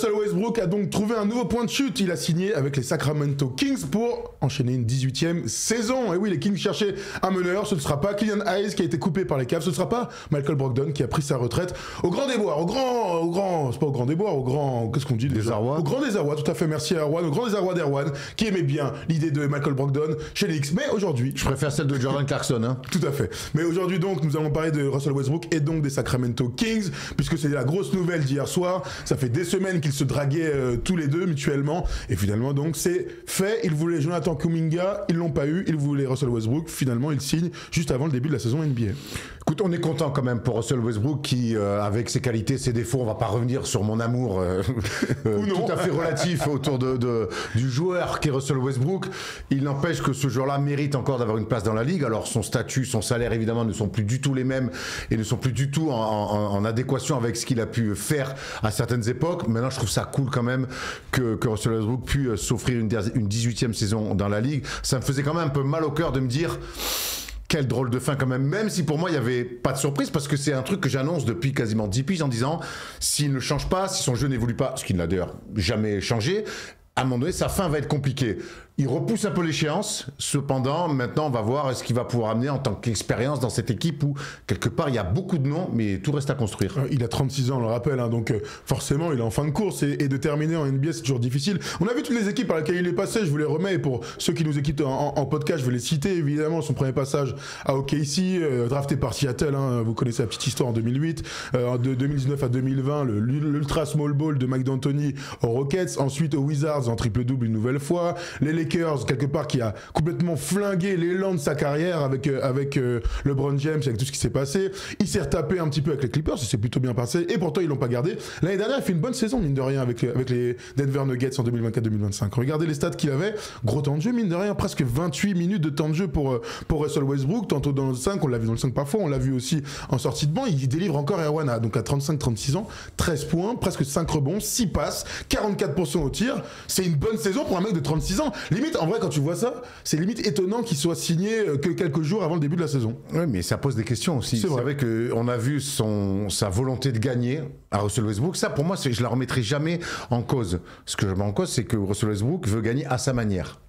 Russell Westbrook a donc trouvé un nouveau point de chute. Il a signé avec les Sacramento Kings pour enchaîner une 18e saison. Et oui, les Kings cherchaient un meneur. Ce ne sera pas Killian Hayes qui a été coupé par les Cavs. Ce ne sera pas Michael Brogdon qui a pris sa retraite au grand déboire. C'est pas au grand déboire, au grand... Qu'est-ce qu'on dit déjà ? Désarroi. Au grand désarroi, tout à fait. Merci à Erwan. Au grand désarroi d'Erwan qui aimait bien l'idée de Michael Brogdon chez les Knicks. Mais aujourd'hui... Je préfère celle de Jordan Clarkson. Hein. Tout à fait. Mais aujourd'hui donc, nous allons parler de Russell Westbrook et donc des Sacramento Kings, puisque c'est la grosse nouvelle d'hier soir. Ça fait des semaines qu'ils se draguaient tous les deux mutuellement. Et finalement donc, c'est fait. Ils voulaient Jonathan Kuminga, ils l'ont pas eu. Ils voulaient Russell Westbrook. Finalement, ils signent juste avant le début de la saison NBA. Écoute, on est content quand même pour Russell Westbrook qui, avec ses qualités, ses défauts, on va pas revenir sur mon amour tout à fait relatif autour du joueur qu'est Russell Westbrook. Il n'empêche que ce joueur-là mérite encore d'avoir une place dans la ligue. Alors son statut, son salaire évidemment ne sont plus du tout les mêmes et ne sont plus du tout en adéquation avec ce qu'il a pu faire à certaines époques. Maintenant, je trouve ça cool quand même que Russell Westbrook puisse s'offrir une 18e saison dans la ligue. Ça me faisait quand même un peu mal au cœur de me dire... Quelle drôle de fin quand même si pour moi il n'y avait pas de surprise, parce que c'est un truc que j'annonce depuis quasiment 10 piges en disant s'il ne change pas, si son jeu n'évolue pas, ce qui n'a d'ailleurs jamais changé, à un moment donné sa fin va être compliquée. Il repousse un peu l'échéance, cependant maintenant on va voir ce qu'il va pouvoir amener en tant qu'expérience dans cette équipe où quelque part il y a beaucoup de noms mais tout reste à construire. Il a 36 ans, on le rappelle, hein, donc forcément il est en fin de course et de terminer en NBA c'est toujours difficile. On a vu toutes les équipes par lesquelles il est passé, je vous les remets, et pour ceux qui nous écoutent en podcast je vais les citer évidemment. Son premier passage à OKC, drafté par Seattle, hein, vous connaissez la petite histoire en 2008, de 2019 à 2020 l'ultra small ball de Mike D'Antoni aux Rockets, ensuite aux Wizards en triple-double une nouvelle fois, les Lakers quelque part qui a complètement flingué l'élan de sa carrière avec LeBron James, avec tout ce qui s'est passé. Il s'est retapé un petit peu avec les Clippers, ça s'est plutôt bien passé et pourtant ils l'ont pas gardé. L'année dernière il fait une bonne saison mine de rien avec les Denver Nuggets en 2024-2025. Regardez les stats qu'il avait, gros temps de jeu mine de rien, presque 28 minutes de temps de jeu pour Russell Westbrook, tantôt dans le 5, on l'a vu dans le 5 parfois, on l'a vu aussi en sortie de banc. Il délivre encore Erwan donc à 35-36 ans, 13 points, presque 5 rebonds, 6 passes, 44% au tir. C'est une bonne saison pour un mec de 36 ans. Limite, en vrai, quand tu vois ça, c'est limite étonnant qu'il soit signé que quelques jours avant le début de la saison. Oui, mais ça pose des questions aussi. C'est vrai qu'on a vu sa volonté de gagner à Russell Westbrook. Ça, pour moi, je la remettrai jamais en cause. Ce que je mets en cause, c'est que Russell Westbrook veut gagner à sa manière.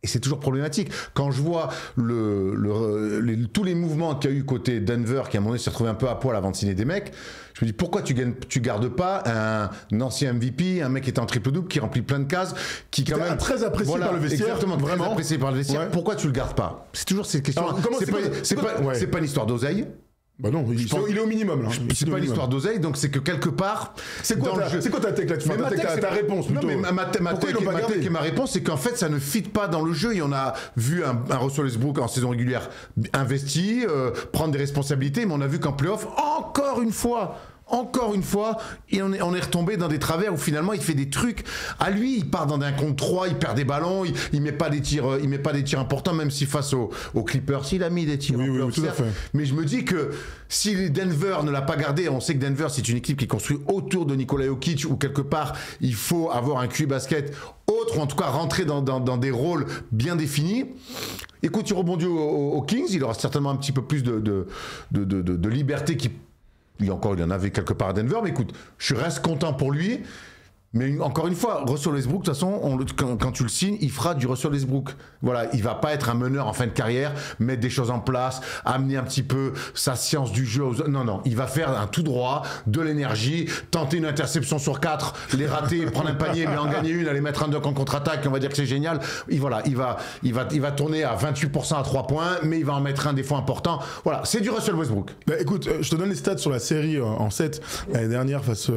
Et c'est toujours problématique. Quand je vois tous les mouvements qu'il y a eu côté Denver, qui à un moment donné s'est retrouvé un peu à poil avant de signer des mecs, je me dis pourquoi tu gardes pas un ancien MVP, un mec qui est en triple-double, qui remplit plein de cases, qui quand même très apprécié par le vestiaire. Exactement, vraiment. Très apprécié par le vestiaire. Ouais. Pourquoi tu le gardes pas? C'est toujours cette question. C'est pas une histoire d'oseille. Bah non, il est au minimum là. C'est pas l'histoire d'oseille, donc c'est que quelque part. C'est quoi ta tech là-dessus? Ta réponse plutôt. Non, mais ma tech et ma réponse, c'est qu'en fait, ça ne fit pas dans le jeu. Et on a vu un Russell Westbrook en saison régulière investi, prendre des responsabilités, mais on a vu qu'en playoff, encore une fois, et on est retombé dans des travers où finalement il fait des trucs à lui, il part dans un contre 3, il perd des ballons, il met pas des tirs importants, même si face aux Clippers il a mis des tirs oui, tout à fait. Mais je me dis que si Denver ne l'a pas gardé, on sait que Denver c'est une équipe qui est construite autour de Nikola Jokic, où quelque part il faut avoir un QI basket autre, ou en tout cas rentrer dans des rôles bien définis. Écoute, il rebondit aux Kings, il aura certainement un petit peu plus de liberté il en avait quelque part à Denver, mais écoute, je reste content pour lui. Mais encore une fois, Russell Westbrook, de toute façon, quand tu le signes, il fera du Russell Westbrook. Voilà, il va pas être un meneur en fin de carrière, mettre des choses en place, amener un petit peu sa science du jeu. Non, il va faire un tout droit, de l'énergie, tenter une interception sur 4, les rater, prendre un panier, mais en gagner une, aller mettre un dunk en contre-attaque, on va dire que c'est génial. Et voilà, il va tourner à 28% à 3 points, mais il va en mettre un des fois important. Voilà, c'est du Russell Westbrook. Bah écoute, je te donne les stats sur la série en 7 l'année dernière face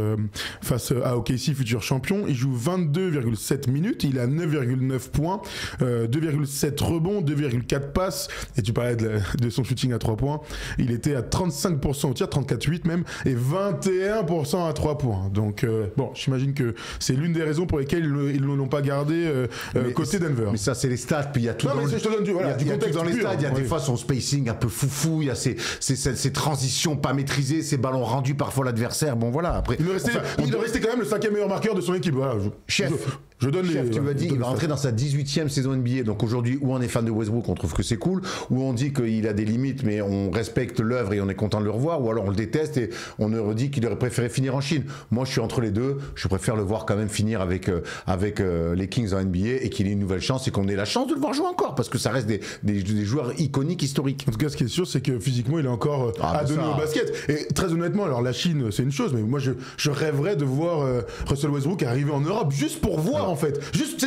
à OKC, futur champion. Il joue 22,7 minutes, il a 9,9 points, 2,7 rebonds, 2,4 passes, et tu parlais de son shooting à 3 points, il était à 35% au tir, 34,8 même, et 21% à 3 points. Donc bon, j'imagine que c'est l'une des raisons pour lesquelles ils ne l'ont pas gardé côté Denver. Mais ça c'est les stats, puis il y a tout dans les stats, il y a des fois son spacing un peu foufou, il y a ces transitions pas maîtrisées, ces ballons rendus parfois à l'adversaire, bon voilà, après... Il restait quand même le 5e meilleur marqueur de son équipe, voilà. Chef, Je donne Chef, les. tu m'as dit, il va rentrer dans sa 18e saison NBA. Donc aujourd'hui, où on est fan de Westbrook, on trouve que c'est cool, ou on dit qu'il a des limites, mais on respecte l'œuvre et on est content de le revoir, ou alors on le déteste et on aurait dit qu'il aurait préféré finir en Chine. Moi, je suis entre les deux. Je préfère le voir quand même finir avec les Kings en NBA et qu'il ait une nouvelle chance et qu'on ait la chance de le voir jouer encore, parce que ça reste des joueurs iconiques, historiques. En tout cas, ce qui est sûr, c'est que physiquement, il est encore à donner au basket. Et très honnêtement, alors la Chine, c'est une chose, mais moi, je rêverais de voir Russell Westbrook arriver en Europe juste pour voir, en fait. Juste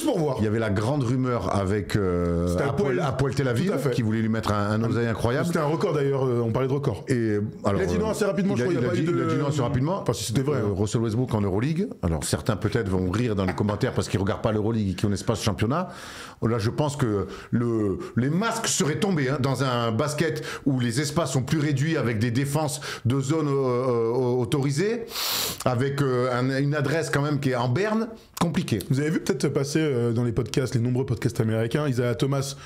pour voir. Il y avait la grande rumeur avec Hapoel Tel Aviv qui voulait lui mettre un oseille incroyable. C'était un record d'ailleurs, on parlait de record. Et, alors, il a dit non assez rapidement, je crois. Il a dit non assez rapidement. Enfin, si c'était vrai. Russell Westbrook en Euroleague. Alors certains peut-être vont rire dans les commentaires parce qu'ils ne regardent pas l'Euroleague et qu'ils ne connaissent pas ce championnat. Là, je pense que les masques seraient tombés dans un basket où les espaces sont plus réduits avec des défenses de zones autorisées, avec une adresse quand même qui est en berne. Compliqué. Vous avez vu peut-être passer dans les podcasts, les nombreux podcasts américains, Isaiah Thomas,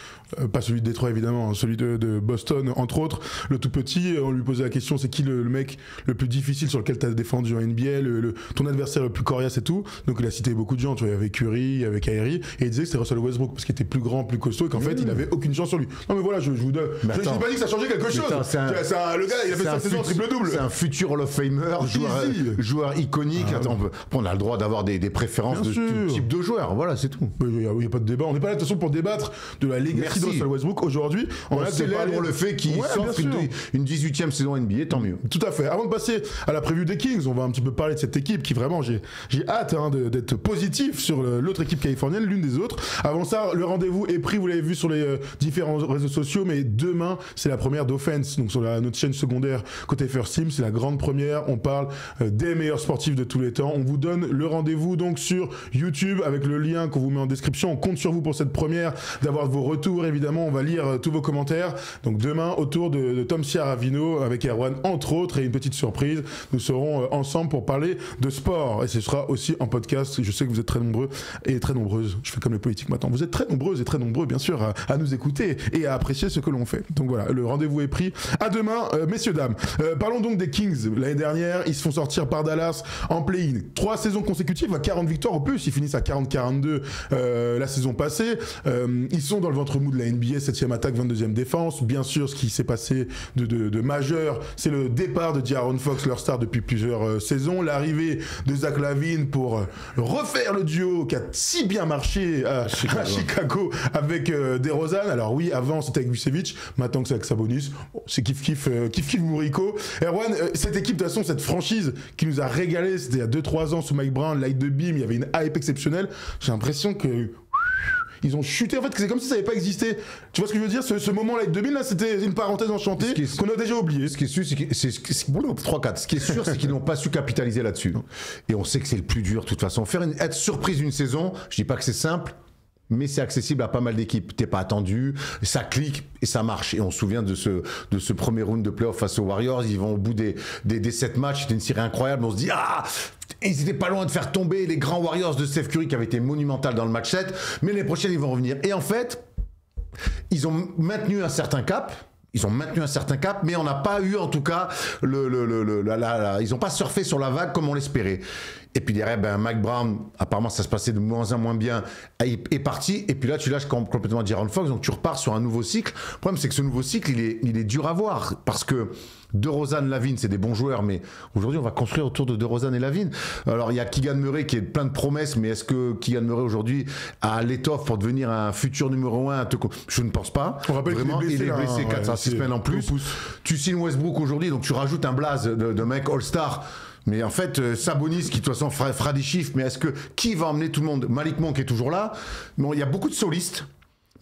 pas celui de Détroit évidemment, celui de Boston entre autres, le tout petit, on lui posait la question, c'est qui le mec le plus difficile sur lequel tu as défendu en NBA, ton adversaire le plus coriace et tout. Donc il a cité beaucoup de gens, tu vois, il y avait Curry, il y avait Kyrie, et il disait que c'était Russell Westbrook parce qu'il était plus grand, plus costaud et qu'en fait il avait aucune chance sur lui. Non mais voilà, je vous donne. Je n'ai pas dit que ça changeait quelque chose. Le gars, il a fait 5 saisons triple-double. C'est un futur Hall of Famer, joueur iconique. Attends, on a le droit d'avoir des préférences de tout type de joueur, voilà, c'est tout. Il n'y a pas de débat. On n'est pas là de toute façon pour débattre de la legacy de Russell Westbrook. Aujourd'hui, on célèbre le fait qu'il s'offre une 18e saison NBA, tant mieux. Tout à fait. Avant de passer à la preview des Kings, on va un petit peu parler de cette équipe qui vraiment, j'ai hâte d'être positif sur l'autre équipe californienne, l'une des autres. Avant ça, le rendez-vous est pris, vous l'avez vu sur les différents réseaux sociaux, mais demain, c'est la première d'Offense, donc sur notre chaîne secondaire côté First Team, c'est la grande première. On parle des meilleurs sportifs de tous les temps. On vous donne le rendez-vous donc sur YouTube avec le lien qu'on vous met en description. On compte sur vous pour cette première, d'avoir vos retours évidemment. On va lire tous vos commentaires. Donc demain, autour de Tom Ciaravino avec Erwan entre autres, et une petite surprise, nous serons ensemble pour parler de sport. Et ce sera aussi en podcast. Je sais que vous êtes très nombreux et très nombreuses. Je fais comme les politiques maintenant. Vous êtes très nombreuses et très nombreux bien sûr à nous écouter et à apprécier ce que l'on fait. Donc voilà, le rendez-vous est pris. À demain, messieurs, dames. Parlons donc des Kings. L'année dernière, ils se font sortir par Dallas en play-in. 3 saisons consécutives à 40 victoires au plus. Ils finissent à 40-42 la saison passée. Ils sont dans le ventre mou de la NBA, 7e attaque, 22e défense. Bien sûr, ce qui s'est passé de majeur, c'est le départ de De'Aaron Fox, leur star depuis plusieurs saisons. L'arrivée de Zach LaVine pour refaire le duo qui a si bien marché à Chicago avec DeRozan. Alors oui, avant c'était avec Vucevic, maintenant que c'est avec Sabonis, c'est kiff Mourico. Erwan, cette équipe de toute façon, cette franchise qui nous a régalé, c'était il y a 2-3 ans sous Mike Brown, Light de Beam, il y avait une hype exceptionnelle. J'ai l'impression que ils ont chuté, en fait, que c'est comme si ça n'avait pas existé. Tu vois ce que je veux dire? Ce moment Light 2000 là, c'était une parenthèse enchantée qu'on a déjà oublié. Ce qui est sûr, c'est c'est qu'ils n'ont pas su capitaliser là-dessus. Et on sait que c'est le plus dur de toute façon. Être surprise d'une saison, je dis pas que c'est simple, mais c'est accessible à pas mal d'équipes. T'es pas attendu, ça clique et ça marche. Et on se souvient de ce premier round de playoff face aux Warriors. Ils vont au bout des 7 matchs. C'était une série incroyable. On se dit, ils étaient pas loin de faire tomber les grands Warriors de Steph Curry qui avaient été monumental dans le match 7. Mais les prochaines, ils vont revenir. Et en fait, ils ont maintenu un certain cap. Mais on n'a pas eu, en tout cas, ils n'ont pas surfé sur la vague comme on l'espérait. Et puis derrière, Mike Brown, apparemment ça se passait de moins en moins bien, est parti. Et puis là, tu lâches complètement De'Aaron Fox, donc tu repars sur un nouveau cycle. Le problème, c'est que ce nouveau cycle, il est dur à voir. Parce que DeRozan, LaVine, c'est des bons joueurs, mais aujourd'hui, on va construire autour de DeRozan et LaVine. Alors, il y a Keegan Murray qui est plein de promesses, mais est-ce que Keegan Murray, aujourd'hui, a l'étoffe pour devenir un futur numéro 1? Je ne pense pas. On rappelle vraiment, il est blessé 4 à 6 semaines en plus. Tu signes Westbrook aujourd'hui, donc tu rajoutes un blaze de mec All-Star. Mais en fait, Sabonis, qui de toute façon fera des chiffres, mais qui va emmener tout le monde? Malik Monk est toujours là. Bon, il y a beaucoup de solistes.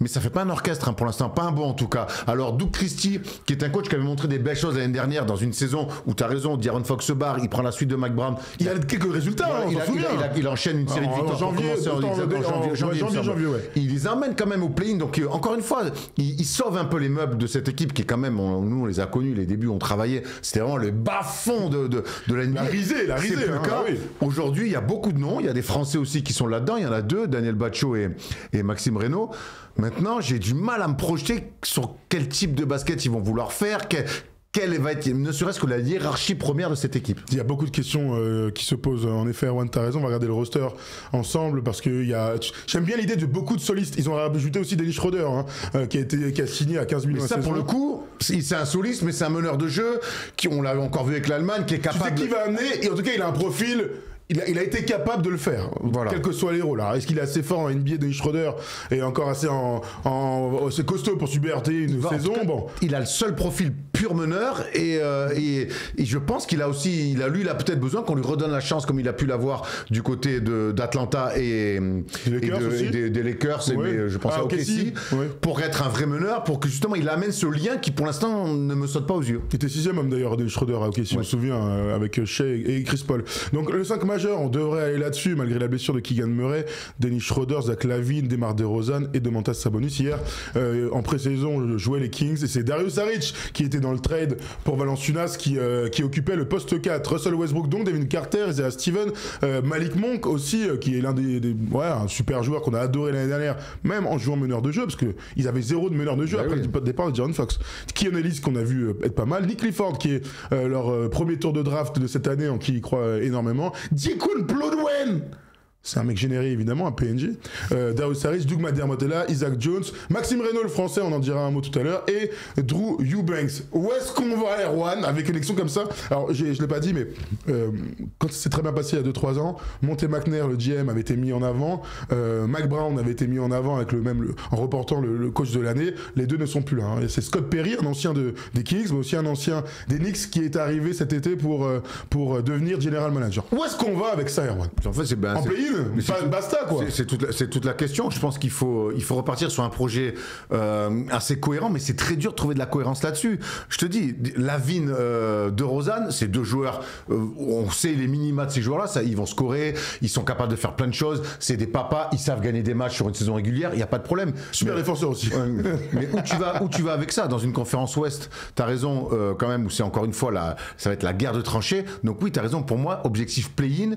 Mais ça fait pas un orchestre pour l'instant, pas un bon en tout cas. Alors Doug Christie, qui est un coach qui avait montré des belles choses l'année dernière dans une saison où tu as raison, De'Aaron Fox se barre, il prend la suite de Mike Brown. Il a quelques résultats, il enchaîne une série de victoires en janvier. Il les emmène quand même au play-in, donc encore une fois, il sauve un peu les meubles de cette équipe qui est quand même, nous on les a connus, les débuts on travaillait, c'était vraiment le bas-fond de la NBA. La risée. C'est plus le cas. Aujourd'hui, il y a beaucoup de noms, il y a des Français aussi qui sont là-dedans, il y en a 2, Daniel Batcho et Maxime Reynaud. Maintenant, j'ai du mal à me projeter sur quel type de basket ils vont vouloir faire, quelle va être, ne serait-ce que la hiérarchie première de cette équipe? Il y a beaucoup de questions qui se posent. En effet, Erwan, t'as raison. On va regarder le roster ensemble parce que j'aime bien l'idée de beaucoup de solistes. Ils ont rajouté aussi Dennis Schroeder, qui a signé à 15 millions. Mais ça, pour le coup, c'est un soliste, mais c'est un meneur de jeu on l'a encore vu avec l'Allemagne, qui est capable. Tu sais qui va amener, et en tout cas, il a un profil. Il a été capable de le faire, voilà. Quels que soient les rôles. Alors, est-ce qu'il est assez fort en NBA, Dennis Schroeder, et encore assez assez costaud pour supporter une saison? Bon. Il a le seul profil pur meneur, et je pense qu'il a peut-être besoin qu'on lui redonne la chance, comme il a pu l'avoir du côté d'Atlanta et des Lakers, ouais. Mais je pense à OKC, ouais. Pour être un vrai meneur, pour que justement il amène ce lien qui pour l'instant ne me saute pas aux yeux. Il était 6e homme d'ailleurs, Dennis Schroeder à OKC, on se souvient, avec Shea et Chris Paul. Donc le 5 majeur, on devrait aller là-dessus, malgré la blessure de Keegan Murray, Dennis Schroeder, Zach LaVine, DeMar DeRozan et Domantas Sabonis. Hier, en pré-saison, jouaient les Kings, et c'est Darius Saric qui était dans le trade pour Valanciunas qui occupait le poste 4. Russell Westbrook, donc Devin Carter, Isaiah Steven, Malik Monk aussi, qui est l'un un super joueur qu'on a adoré l'année dernière, même en jouant meneur de jeu, parce qu'ils avaient 0 de meneur de jeu après le départ de Jaren Fox. Keon Ellis, qu'on a vu être pas mal. Nick Clifford, qui est leur premier tour de draft de cette année, en qui ils croient énormément. Jekun Plodwen, c'est un mec généré évidemment, un PNG. Darius Saric, Doug McDermott est là, Isaac Jones, Maxime Reynaud le français, on en dira un mot tout à l'heure, et Drew Eubanks. Où est-ce qu'on va, Erwan, avec une élection comme ça? Alors je l'ai pas dit, mais quand c'est très bien passé il y a 2-3 ans, Monte McNair, le GM, avait été mis en avant, Mike Brown avait été mis en avant avec en reportant le coach de l'année. Les deux ne sont plus là. C'est Scott Perry, un ancien des Kings, mais aussi un ancien des Knicks, qui est arrivé cet été pour devenir general manager. Où est-ce qu'on va avec ça, Erwan? En fait, c'est en play-in. Basta quoi. C'est toute la question. Je pense qu'il faut repartir sur un projet assez cohérent, mais c'est très dur de trouver de la cohérence là-dessus. Je te dis, LaVine, DeRozan, c'est deux joueurs. On sait les minima de ces joueurs-là. Ils vont scorer, ils sont capables de faire plein de choses. C'est des papas, ils savent gagner des matchs sur une saison régulière. Il y a pas de problème. Super défenseur aussi. Mais où tu vas avec ça dans une conférence Ouest? T'as raison quand même. Où c'est encore une fois ça va être la guerre de tranchées. Donc oui, t'as raison. Pour moi, objectif play-in.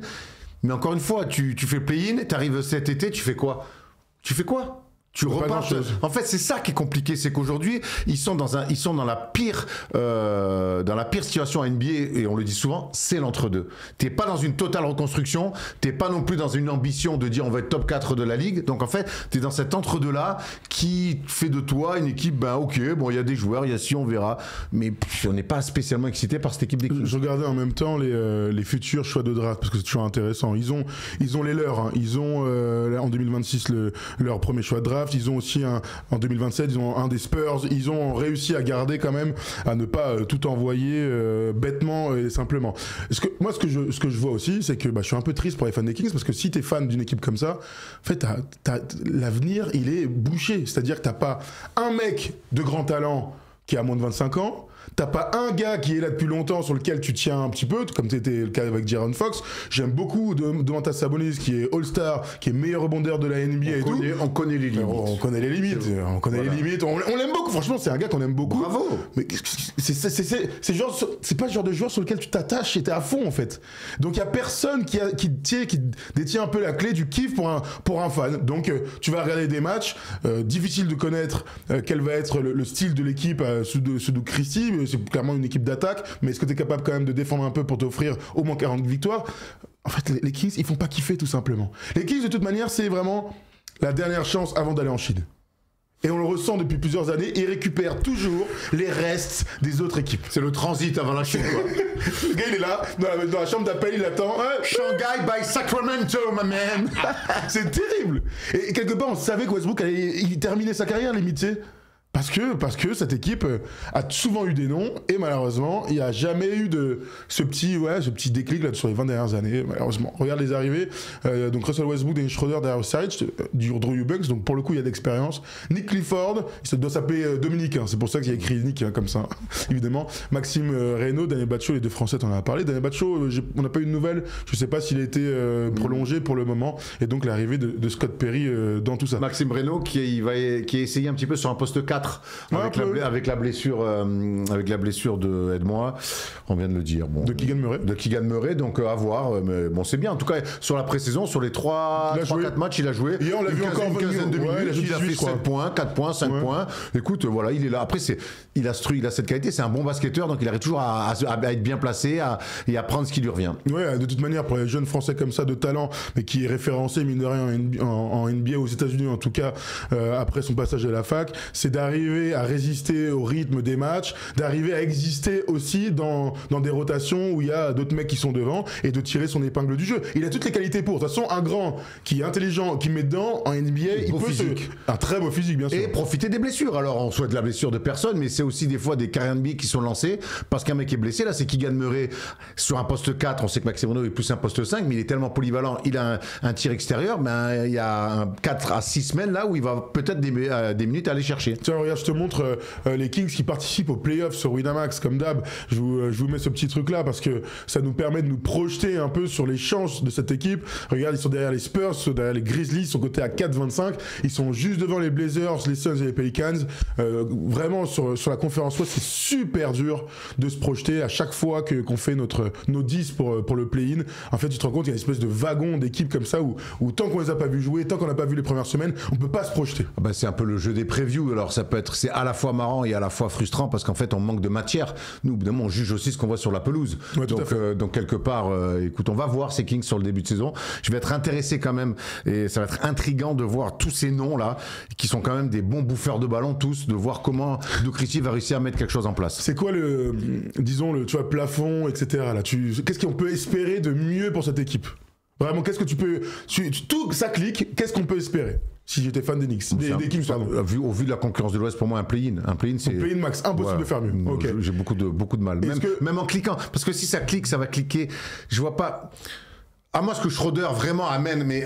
Mais encore une fois, tu fais play-in, t'arrives cet été, tu fais quoi? Tu repars. En fait, c'est ça qui est compliqué, c'est qu'aujourd'hui, ils sont dans la pire situation à NBA, et on le dit souvent, c'est l'entre-deux. T'es pas dans une totale reconstruction, t'es pas non plus dans une ambition de dire on va être top 4 de la ligue. Donc en fait, t'es dans cet entre-deux-là qui fait de toi une équipe, ok, bon, il y a des joueurs, il y a on verra, mais on n'est pas spécialement excité par cette équipe d'équipe. Je regardais en même temps les futurs choix de draft, parce que c'est toujours intéressant. Ils ont les leurs, hein. Ils ont en 2026 leur premier choix de draft. Ils ont aussi en 2027, ils ont un des Spurs. Ils ont réussi à garder quand même, à ne pas tout envoyer bêtement et simplement. Moi, ce que je vois aussi, c'est que je suis un peu triste pour les fans des Kings, parce que si t'es fan d'une équipe comme ça, en fait, l'avenir, il est bouché. C'est-à-dire que t'as pas un mec de grand talent qui a moins de 25 ans. T'as pas un gars qui est là depuis longtemps sur lequel tu tiens un petit peu, comme c'était le cas avec Jaren Fox. J'aime beaucoup Domantas Sabonis, qui est All-Star, qui est meilleur rebondeur de la NBA. On connaît les limites. On connaît les limites. Les limites. On l'aime beaucoup. Franchement, c'est un gars qu'on aime beaucoup. Bravo. Mais c'est pas le genre de joueur sur lequel tu t'attaches et t'es à fond, en fait. Donc il y a personne qui détient un peu la clé du kiff pour un fan. Donc tu vas regarder des matchs. Difficile de connaître quel va être le style de l'équipe sous Doug Christie. C'est clairement une équipe d'attaque, mais est-ce que tu es capable quand même de défendre un peu pour t'offrir au moins 40 victoires? En fait, les Kings, ils font pas kiffer tout simplement. Les Kings, de toute manière, c'est vraiment la dernière chance avant d'aller en Chine. Et on le ressent depuis plusieurs années, ils récupèrent toujours les restes des autres équipes. C'est le transit avant la Chine, quoi. Le gars, il est là, dans la chambre d'appel, il attend. Shanghai by Sacramento, my man. C'est terrible. Et quelque part, on savait que Westbrook allait terminer sa carrière, limite, tu sais. Parce que cette équipe a souvent eu des noms, et malheureusement, il n'y a jamais eu ce petit déclic là, sur les 20 dernières années, malheureusement. Regarde les arrivées, donc Russell Westbrook, Dennis Schroeder, Darius Saric, Drew Eubanks, donc pour le coup, il y a d'expérience. Nick Clifford, il doit s'appeler Dominique, c'est pour ça qu'il y a écrit Nick, comme ça, évidemment. Maxime Reynaud, Daniel Batcho, les deux Français, t'en as parlé. Daniel Batcho, on n'a pas eu de nouvelles, je ne sais pas s'il a été prolongé pour le moment, et donc l'arrivée de Scott Perry dans tout ça. Maxime Reynaud qui est essayé un petit peu sur un poste 4, 4 avec la blessure de aide-moi, on vient de le dire. Bon, de Keegan Murray. De Keegan Murray, donc à voir. Mais bon, c'est bien. En tout cas, sur la pré-saison, sur les 3-4 matchs, il a joué. Hier, on l'a vu encore une quinzaine de minutes. Il a fait 7 points, 4 points, 5 points. Écoute, voilà, il est là. Après, il a cette qualité. C'est un bon basketteur, donc il arrive toujours à être bien placé et à prendre ce qui lui revient. Ouais, de toute manière, pour les jeunes Français comme ça de talent, mais qui est référencé, mine de rien, en NBA aux États-Unis, en tout cas, après son passage à la fac, c'est d'arriver à résister au rythme des matchs, d'arriver à exister aussi dans des rotations où il y a d'autres mecs qui sont devant et de tirer son épingle du jeu. Il a toutes les qualités pour. De toute façon, un grand qui est intelligent, qui met dedans en NBA, il peut un très beau physique, bien sûr. Et profiter des blessures. Alors, on souhaite la blessure de personne, mais c'est aussi des fois des carrières NBA qui sont lancées parce qu'un mec est blessé. Là, c'est Keegan Murray sur un poste 4. On sait que Maxime Renaud est plus un poste 5, mais il est tellement polyvalent. Il a un tir extérieur. Ben, il y a 4 à 6 semaines là où il va peut-être des minutes à aller chercher. Tiens, regarde, je te montre les Kings qui participent aux playoffs sur Winamax, comme d'hab. Je vous mets ce petit truc là parce que ça nous permet de nous projeter un peu sur les chances de cette équipe. Regarde, ils sont derrière les Spurs, derrière les Grizzlies, ils sont cotés à 4,25. Ils sont juste devant les Blazers, les Suns et les Pelicans. Vraiment, sur la conférence Ouest, c'est super dur de se projeter à chaque fois qu'on fait nos 10 pour le play-in. En fait, tu te rends compte qu'il y a une espèce de wagon d'équipes comme ça où tant qu'on les a pas vus jouer, tant qu'on n'a pas vu les premières semaines, on peut pas se projeter. Bah, c'est un peu le jeu des previews. Alors c'est à la fois marrant et à la fois frustrant parce qu'en fait on manque de matière. Nous, évidemment, on juge aussi ce qu'on voit sur la pelouse. Ouais, donc quelque part, écoute, on va voir ces Kings sur le début de saison. Je vais être intéressé quand même et ça va être intriguant de voir tous ces noms là qui sont quand même des bons bouffeurs de ballon tous, de voir comment Duke Ritchie va réussir à mettre quelque chose en place. C'est quoi le plafond, etc. là, qu'est-ce qu'on peut espérer de mieux pour cette équipe? Vraiment, qu'est-ce que tu peux... tout ça clique, qu'est-ce qu'on peut espérer? Si j'étais fan des Knicks, des Kings, pardon. Au vu de la concurrence de l'Ouest, pour moi, un play-in, c'est... Un play-in max, impossible de faire mieux. Okay. J'ai beaucoup de mal. Même en cliquant. Parce que si ça clique, ça va cliquer. Je vois pas... À moins que Schroeder vraiment amène, mais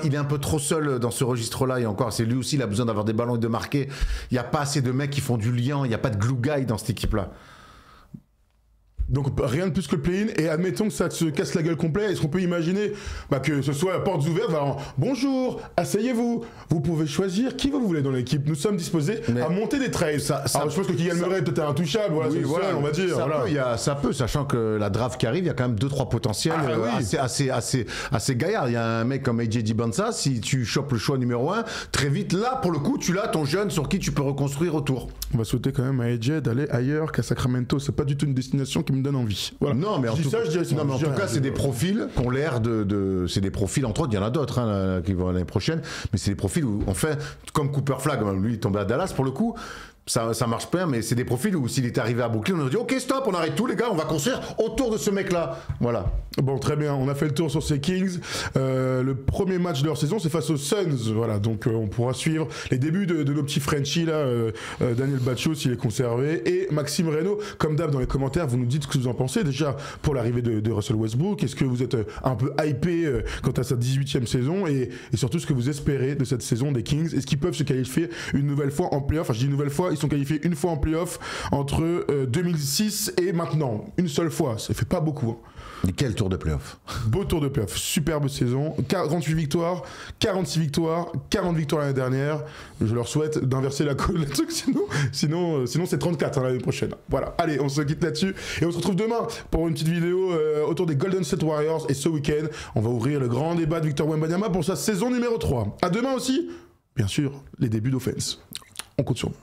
il est un peu trop seul dans ce registre-là. Et encore, c'est lui aussi, il a besoin d'avoir des ballons et de marquer. Il n'y a pas assez de mecs qui font du lien. Il n'y a pas de glue guy dans cette équipe-là. Donc rien de plus que le play-in, et admettons que ça se casse la gueule complet. Est-ce qu'on peut imaginer que ce soit portes ouvertes, bonjour, asseyez-vous, vous pouvez choisir qui vous voulez dans l'équipe, nous sommes disposés à monter des trades. Alors je pense que Keegan Murray peut-être intouchable, voilà, oui, seul, on va dire. Ça peut, sachant que la draft qui arrive, il y a quand même 2-3 potentiels assez gaillards. Il y a un mec comme AJ Dibonsa, si tu chopes le choix numéro 1, très vite là pour le coup tu l'as ton jeune sur qui tu peux reconstruire autour. On va souhaiter quand même à AJ d'aller ailleurs qu'à Sacramento, c'est pas du tout une destination qui me donne envie. Voilà. Non, mais en tout cas, c'est des profils qui ont l'air c'est des profils, entre autres, il y en a d'autres qui vont l'année prochaine, mais c'est des profils où, en fait, comme Cooper Flagg, lui, il tombait à Dallas pour le coup. Ça marche pas, mais c'est des profils où s'il était arrivé à Brooklyn, on aurait dit ok stop, on arrête tout les gars, on va construire autour de ce mec là. Voilà. Bon, très bien, on a fait le tour sur ces Kings. Le premier match de leur saison, c'est face aux Suns. Voilà, donc on pourra suivre les débuts de nos petits Frenchies là, Daniel Batcho s'il est conservé, et Maxime Renaud. Comme d'hab, dans les commentaires, vous nous dites ce que vous en pensez déjà pour l'arrivée de Russell Westbrook. Est-ce que vous êtes un peu hypé quant à sa 18e saison, et surtout ce que vous espérez de cette saison des Kings? Est-ce qu'ils peuvent se qualifier une nouvelle fois en play-off? Enfin, je dis une nouvelle fois, ils sont qualifiés une fois en play-off entre 2006 et maintenant. Une seule fois, ça fait pas beaucoup. Et quel tour de play-off. Beau tour de play-off, superbe saison, 48 victoires, 46 victoires, 40 victoires l'année dernière. Je leur souhaite d'inverser la truc, sinon c'est 34 l'année prochaine. Voilà, allez, on se quitte là-dessus et on se retrouve demain pour une petite vidéo autour des Golden State Warriors, et ce week-end, on va ouvrir le grand débat de Victor Wembanyama pour sa saison numéro 3. À demain aussi, bien sûr, les débuts d'offense. On compte sur vous.